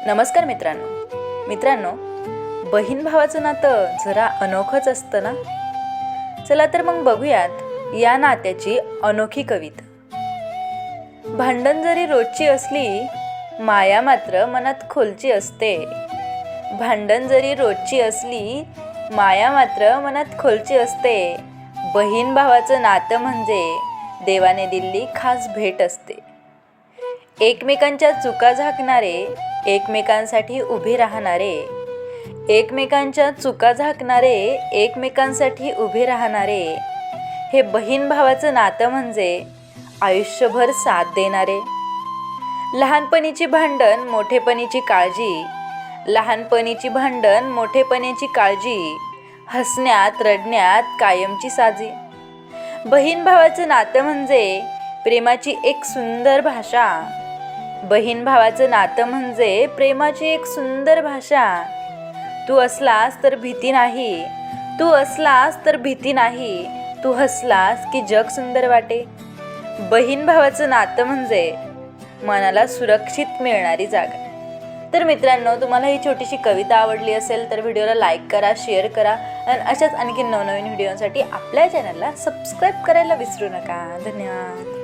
नमस्कार मित्रांनो, बहीण भावाचं नातं जरा अनोखंच असतं ना. चला तर मग बघूयात या नात्याची अनोखी कविता. भांडण जरी रोजची असली, माया मात्र मनात खोलची असते. भांडण जरी रोजची असली, माया मात्र मनात खोलची असते. बहीण भावाचं नातं म्हणजे देवाने दिलेली खास भेट असते. एकमेकांच्या चुका झाकणारे, एकमेकांसाठी उभे राहणारे. एकमेकांच्या चुका झाकणारे, एकमेकांसाठी उभे राहणारे. हे बहीण भावाचं नातं म्हणजे आयुष्यभर साथ देणारे. लहानपणीची भांडण, मोठेपणीची काळजी. लहानपणीची भांडण, मोठेपणीची काळजी. हसण्यात रडण्यात कायमची साजी. बहीण भावाचं नातं म्हणजे प्रेमाची एक सुंदर भाषा. बहीण भावाचं नातं म्हणजे प्रेमाची एक सुंदर भाषा. तू असलास तर भीती नाही, तू असलास तर भीती नाही. तू हसलास की जग सुंदर वाटे. बहीण भावाचं नातं म्हणजे मनाला सुरक्षित मिळणारी जागा. तर मित्रांनो, तुम्हाला ही छोटीशी कविता आवडली असेल तर व्हिडिओला लाईक करा, शेअर करा आणि अशाच आणखी नवनवीन व्हिडिओसाठी आपल्या चॅनलला सबस्क्राईब करायला विसरू नका. धन्यवाद.